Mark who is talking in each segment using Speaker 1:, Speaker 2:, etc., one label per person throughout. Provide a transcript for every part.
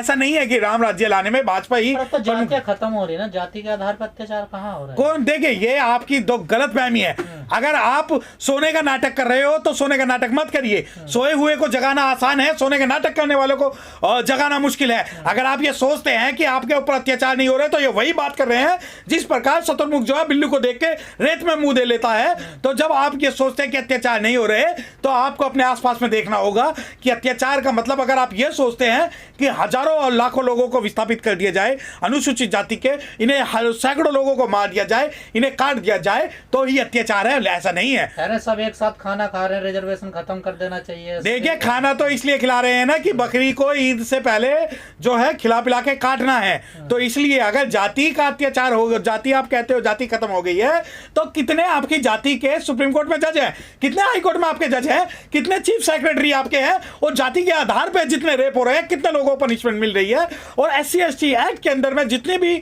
Speaker 1: ऐसा नहीं है कि राम राज्य लाने में भाजपा ही
Speaker 2: तो जातियां खत्म हो रही है ना, जाति के आधार पर अत्याचार कहाँ हो रहा है?
Speaker 1: कौन देखिए, ये आपकी दो गलतफहमी है। अगर आप सोने का नाटक कर रहे हो तो सोने का नाटक मत करिए। सोए हुए को जगाना आसान है, सोने का नाटक करने वालों को जगाना मुश्किल है। अगर आप ये सोचते हैं कि आपके ऊपर अत्याचार नहीं हो रहे तो ये वही बात कर रहे हैं जिस प्रकार शतुर्मुख जो है बिल्लू को देख के रेत में मुंह दे लेता है। तो जब आप ये सोचते हैं कि अत्याचार नहीं हो रहे तो आपको अपने आसपास में देखना होगा कि अत्याचार का मतलब, अगर आप ये सोचते हैं कि हजारों और लाखों लोगों को विस्थापित कर दिया जाए, अनुसूचित जाति के, इन्हें सैकड़ों लोगों को मार दिया जाए, इन्हें काट दिया जाए तो ही अत्याचार है, ऐसा नहीं है।
Speaker 2: अरे सब एक साथ खाना खा रहे हैं, रिजर्वेशन खत्म कर देना चाहिए।
Speaker 1: देखिए, खाना तो इसलिए खिला रहे हैं ना कि बकरी को ईद से पहले जो है खिला पिला के काटना है। तो इसलिए अगर जाति का अत्याचार हो, जाति आप कहते हो जाति खत्म हो गई है, तो कितने आपकी जाति के सुप्रीम कोर्ट में जज हैं, कितने हाई कोर्ट में आपके जज हैं, कितने चीफ सेक्रेटरी आपके हैं, और जाति के आधार पर जितने रेप हो रहे हैं, कितने लोगों को पनिशमेंट मिल रही है, और SC/ST एक्ट के अंदर में जितनी भी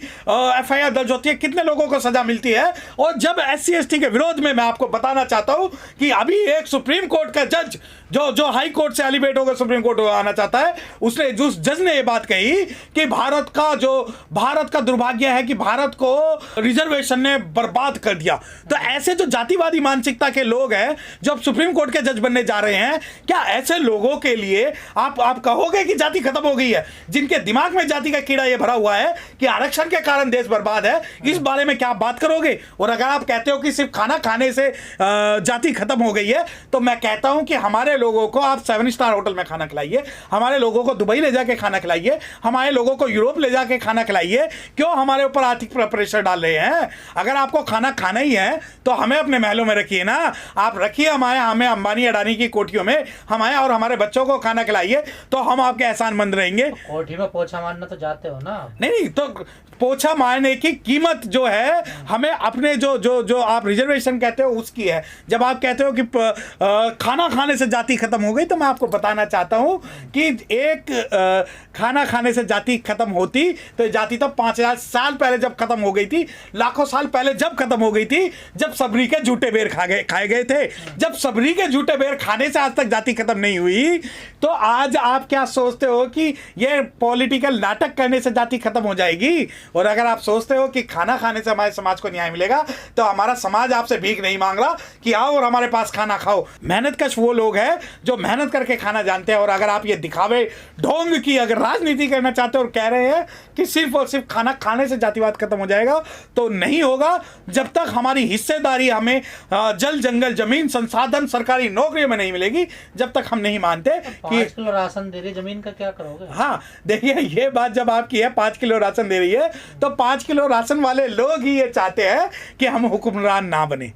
Speaker 1: FIR दर्ज होती है, कितने लोगों को सजा मिलती है। और जब SC/ST के विरोध में मैं आपको बताना चाहता हूं कि अभी एक सुप्रीम कोर्ट का जज जो हाई कोर्ट से एलिवेट होकर सुप्रीम कोर्ट आना चाहता है, उसने जिस जज ने ये बात कही कि भारत का दुर्भाग्य है कि भारत को रिजर्वेशन ने बर्बाद कर दिया। तो ऐसे जो जातिवादी मानसिकता के लोग हैं जो अब सुप्रीम कोर्ट के जज बनने जा रहे हैं, क्या ऐसे लोगों के लिए आप कहोगे कि जाति खत्म हो गई है? जिनके दिमाग में जाति का कीड़ा ये भरा हुआ है कि आरक्षण के कारण देश बर्बाद है, इस बारे में क्या आप बात करोगे? और अगर आप कहते हो कि सिर्फ खाना खाने से जाति खत्म हो गई है, तो मैं कहता हूं कि हमारे लोगों को आप 7 स्टार होटल में खाना खिलाइए, हमारे लोगों को दुबई ले जाके खाना खिलाइए, हमारे लोगों को यूरोप ले जाके खाना खिलाइए। क्यों हमारे ऊपर आर्थिक प्रेशर डाल रहे हैं? अगर आपको खाना खाना ही है तो हमें अपने महलों में रखिए ना, आप रखिए हमें अंबानी अडानी की कोठियों में, हमारे और हमारे बच्चों को खाना खिलाइए, तो हम आपके एहसानमंद रहेंगे।
Speaker 2: तो कोठी में पोछा मारना तो जाते हो ना?
Speaker 1: नहीं, तो पोछा मारने की कीमत जो है हमें अपने जो आप रिजर्वेशन कहते हो उसकी है। जब आप कहते हो कि खाना खाने से जाति खत्म हो गई, तो मैं आपको बताना चाहता हूं कि एक खाना खाने से जाति खत्म होती तो जाति तो 5000 साल पहले जब खत्म हो गई थी, लाखों साल पहले जब खत्म हो गई थी, जब सबरी के झूठे बेर खाए गए थे। जब सबरी के झूठे बेर खाने से आज तक जाति खत्म नहीं हुई, तो आज आप क्या सोचते हो कि ये पॉलिटिकल नाटक करने से जाति खत्म हो जाएगी? और अगर आप सोचते हो कि खाना खाने से हमारे समाज को न्याय मिलेगा, तो हमारा समाज आपसे भीख नहीं मांग रहा कि आओ और हमारे पास खाना खाओ। मेहनतकश वो लोग हैं जो मेहनत करके खाना जानते हैं। और अगर आप ये दिखावे ढोंग की अगर राजनीति करना चाहते हो और कह रहे हैं कि सिर्फ और सिर्फ खाना खाने से जातिवाद खत्म हो जाएगा, तो नहीं होगा। जब तक हमारी हिस्सेदारी हमें जल जंगल जमीन संसाधन सरकारी नौकरी में नहीं मिलेगी, जब तक हम नहीं मानते कि
Speaker 2: 5 किलो राशन दे रही जमीन का क्या करोगे?
Speaker 1: हाँ, देखिए, ये बात जब आपकी है 5 किलो राशन दे रही है, तो 5 किलो राशन वाले लोग ही ये चाहते हैं कि हम हुक्मरान ना बने।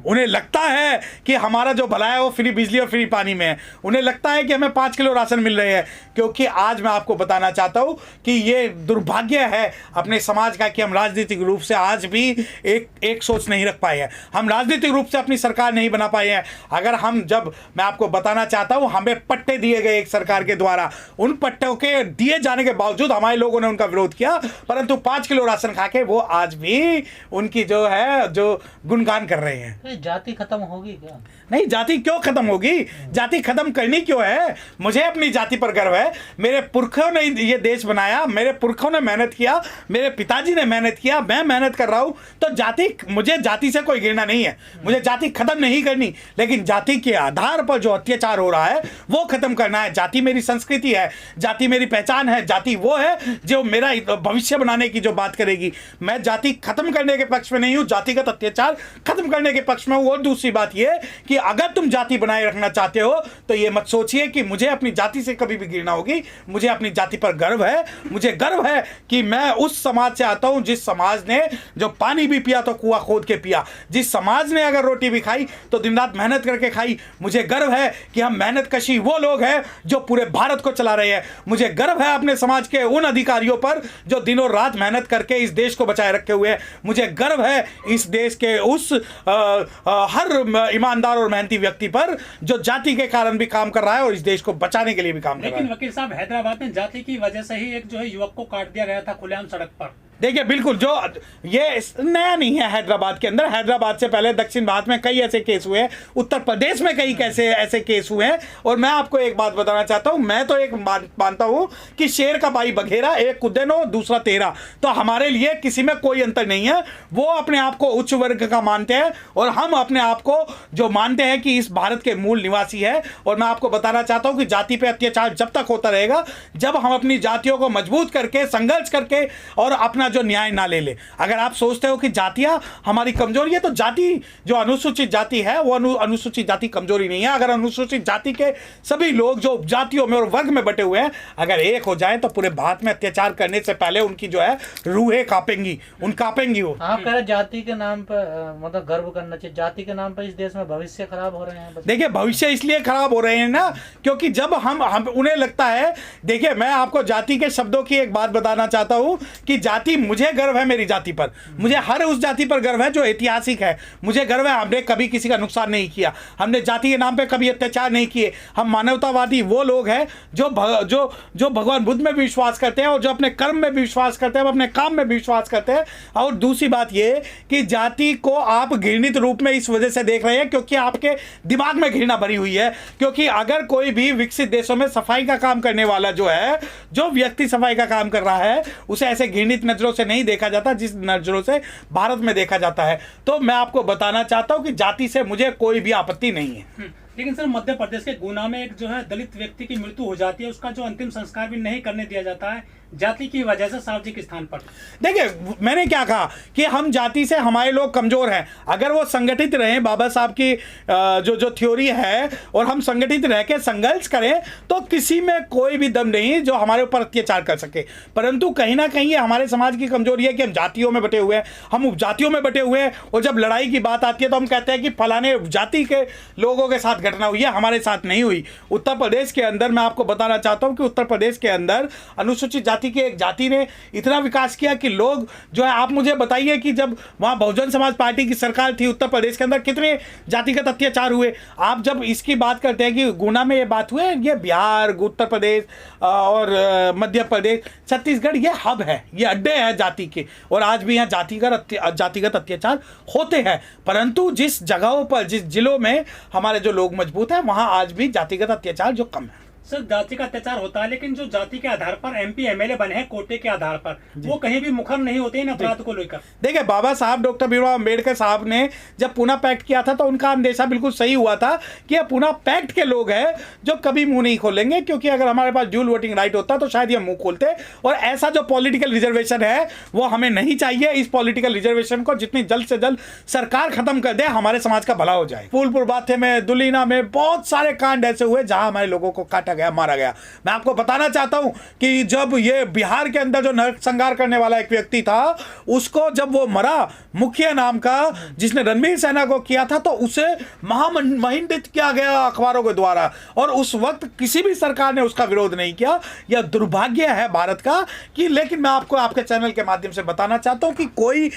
Speaker 1: उन्हें लगता है कि हमारा जो भला है वो फ्री बिजली और फ्री पानी में है। उन्हें लगता है कि हमें 5 किलो राशन मिल रहे हैं। क्योंकि आज मैं आपको बताना चाहता हूं कि ये दुर्भाग्य है अपने समाज का कि हम राजनीतिक रूप से आज भी एक सोच नहीं रख पाए हैं। हम राजनीतिक रूप से अपनी सरकार नहीं बना पाए हैं। अगर मैं आपको बताना चाहता हूं, हमें पट्टे दिए गए एक सरकार के द्वारा, उन पट्टों के दिए जाने के बावजूद हमारे लोगों ने उनका विरोध किया, परंतु 5 किलो राशन खा के वो आज भी उनकी जो गुणगान कर रहे हैं।
Speaker 2: जाति खत्म होगी क्या?
Speaker 1: नहीं, जाति क्यों खत्म होगी? जाति खत्म करनी क्यों है? मुझे अपनी जाति पर गर्व है। मेरे पुरखों ने ये देश बनाया, मेरे पुरखों ने मेहनत किया, मेरे पिताजी ने मेहनत किया, मैं मेहनत कर रहा हूं। तो मुझे जाति से कोई घृणा नहीं है, मुझे जाति खत्म नहीं करनी, लेकिन जाति के आधार पर जो अत्याचार हो रहा है वो खत्म करना है। जाति मेरी संस्कृति है, जाति मेरी पहचान है, जाति वो है जो मेरा भविष्य बनाने की जो बात करेगी। मैं जाति खत्म करने के पक्ष में नहीं हूं, जातिगत अत्याचार खत्म करने के पक्ष में हूं। और दूसरी बात ये कि अगर तुम जाति बनाए रखना चाहते हो तो ये मत सोचिए कि मुझे अपनी जाति से कभी भी घृणा होगी। मुझे अपनी जाति पर गर्व है। मुझे गर्व है कि मैं उस समाज से आता हूं जिस समाज ने जो पानी भी पिया तो कुआं खोद के पिया, जिस समाज ने अगर रोटी भी खाई तो दिन रात मेहनत करके खाई। मुझे गर्व है कि हम मेहनत कशी वो लोग हैं जो पूरे भारत को चला रहे हैं। मुझे गर्व है अपने समाज के उन अधिकारियों पर जो दिनों रात मेहनत करके इस देश को बचाए रखे हुए हैं। मुझे गर्व है इस देश के उस हर ईमानदार और मेहनती व्यक्ति पर जो जाति के कारण भी काम कर रहा है और इस देश को बचाने के लिए भी काम कर रहा है।
Speaker 3: लेकिन वकील साहब, हैदराबाद में जाति की वजह से ही एक जो है युवक को काट दिया गया था खुलेआम सड़क पर।
Speaker 1: देखिए बिल्कुल, जो ये नया नहीं है हैदराबाद के अंदर। हैदराबाद से पहले दक्षिण भारत में कई ऐसे केस हुए हैं, उत्तर प्रदेश में कई कैसे ऐसे केस हुए हैं। और मैं आपको एक बात बताना चाहता हूं, मैं तो एक मानता हूं कि शेर का भाई बघेरा, एक कुदेनो दूसरा तेरा। तो हमारे लिए किसी में कोई अंतर नहीं है। वो अपने आप को उच्च वर्ग का मानते हैं और हम अपने आप को जो मानते हैं कि इस भारत के मूल निवासी है। और मैं आपको बताना चाहता हूं कि जाति पे अत्याचार जब तक होता रहेगा, जब हम अपनी जातियों को मजबूत करके, संघर्ष करके और अपना जो न्याय ना ले ले। अगर आप सोचते हो कि जातियां हमारी कमजोरी है, तो जाति जो अनुसूचित जाति है वो अनुसूचित जाति कमजोरी नहीं है। अगर अनुसूचित जाति के सभी लोग जो जातियों में और वर्ग में बटे हुए हैं अगर एक हो जाए तो पूरे भारत में अत्याचार करने से पहले उनकी जो है रूहें कांपेंगी, कांपेंगी। वो
Speaker 2: आप कह रहे जाति के नाम पर मतलब गर्व करना चाहिए, जाति के नाम पर इस देश में भविष्य खराब हो रहे हैं।
Speaker 1: देखिए भविष्य इसलिए खराब हो रहे हैं ना, क्योंकि जब हम उन्हें लगता है, देखिए मैं आपको जाति के शब्दों की एक बात बताना चाहता हूं कि जाति, मुझे गर्व है मेरी जाति पर, मुझे हर उस जाति पर गर्व है जो ऐतिहासिक है। मुझे गर्व है हमने कभी किसी का नुकसान नहीं किया, हमने जाति के नाम पे कभी अत्याचार नहीं किए। हम मानवतावादी वो लोग हैं जो भगवान बुद्ध में भी विश्वास करते हैं और जो अपने कर्म में भी विश्वास करते हैं, अपने काम में भी विश्वास करते हैं। और दूसरी बात ये कि जाति को आप घृणित रूप में इस वजह से देख रहे हैं क्योंकि आपके दिमाग में घृणा भरी हुई है। क्योंकि अगर कोई भी विकसित देशों में सफाई का काम करने वाला जो है, जो व्यक्ति सफाई का काम कर रहा है, उसे ऐसे घृणित नजरों से नहीं देखा जाता जिस नजरों से भारत में देखा जाता है। तो मैं आपको बताना चाहता हूं कि जाति से मुझे कोई भी आपत्ति नहीं है।
Speaker 3: लेकिन सर मध्य प्रदेश के गुना में एक जो है दलित व्यक्ति की मृत्यु हो जाती है, उसका जो अंतिम संस्कार भी नहीं करने दिया जाता है जाति की वजह से सार्वजनिक स्थान पर।
Speaker 1: देखिए मैंने क्या कहा कि हम जाति से हमारे लोग कमजोर हैं। अगर वो संगठित रहें, बाबा साहब की जो थ्योरी है, और हम संगठित रह के संघर्ष करें तो किसी में कोई भी दम नहीं जो हमारे ऊपर अत्याचार कर सके। परंतु कहीं ना कहीं हमारे समाज की कमजोरी है कि हम जातियों में बटे हुए हैं, हम उपजातियों में बटे हुए हैं। और जब लड़ाई की बात आती है तो हम कहते हैं कि फलाने जाति के लोगों के साथ घटना हुई है, हमारे साथ नहीं हुई। उत्तर प्रदेश के अंदर मैं आपको बताना चाहता हूं कि उत्तर प्रदेश के अंदर अनुसूचित जाति की एक जाति ने इतना विकास किया कि लोग जो है, आप मुझे बताइए कि जब वहां बहुजन समाज पार्टी की सरकार थी उत्तर प्रदेश के अंदर कितने जातिगत अत्याचार हुए। आप जब इसकी बात करते हैं कि गुना में ये बात हुए, ये बिहार, उत्तर प्रदेश और मध्य प्रदेश, छत्तीसगढ़ ये हब है, ये अड्डे हैं जाति के। और आज भी यहाँ जातिगत अत्याचार होते हैं। परंतु जिस जगहों पर, जिस जिलों में हमारे जो लोग मजबूत हैं, वहां आज भी जातिगत अत्याचार जो कम है।
Speaker 3: सर जाति का अत्याचार होता है, लेकिन जो जाति के आधार पर एमपी एमएलए बने हैं कोटे के आधार पर, वो कहीं भी मुखर नहीं होते इन अपराध को लेकर।
Speaker 1: देखिए बाबा साहब डॉक्टर भीमराव अंबेडकर साहब ने जब पूना पैक्ट किया था तो उनका अंदेशा बिल्कुल सही हुआ था कि ये पूना पैक्ट के लोग हैं जो कभी मुंह नहीं खोलेंगे, क्योंकि अगर हमारे पास ड्यूल वोटिंग राइट होता तो शायद ये मुंह खोलते। और ऐसा जो पॉलिटिकल रिजर्वेशन है वो हमें नहीं चाहिए। इस पॉलिटिकल रिजर्वेशन को जितनी जल्द से जल्द सरकार खत्म कर दे, हमारे समाज का भला हो जाए। फूलपुर बाथे में, दुलीना में बहुत सारे कांड ऐसे हुए जहां हमारे लोगों को काटा गया, मारा गया। मैं आपको बताना चाहता हूं कि जब ये बिहार के अंदर जो नरसंहार करने वाला एक व्यक्ति था, उसको जब वो मरा, मुखिया नाम का, जिसने रणवीर सेना को किया था, तो उसे महामहिंडित किया गया अखबारों के द्वारा। और उस वक्त किसी भी सरकार ने उसका विरोध नहीं किया। यह दुर्भाग्य है भारत का कि, लेकिन मैं आपको आपके चैनल के माध्यम से बताना चाहता हूं कि कोई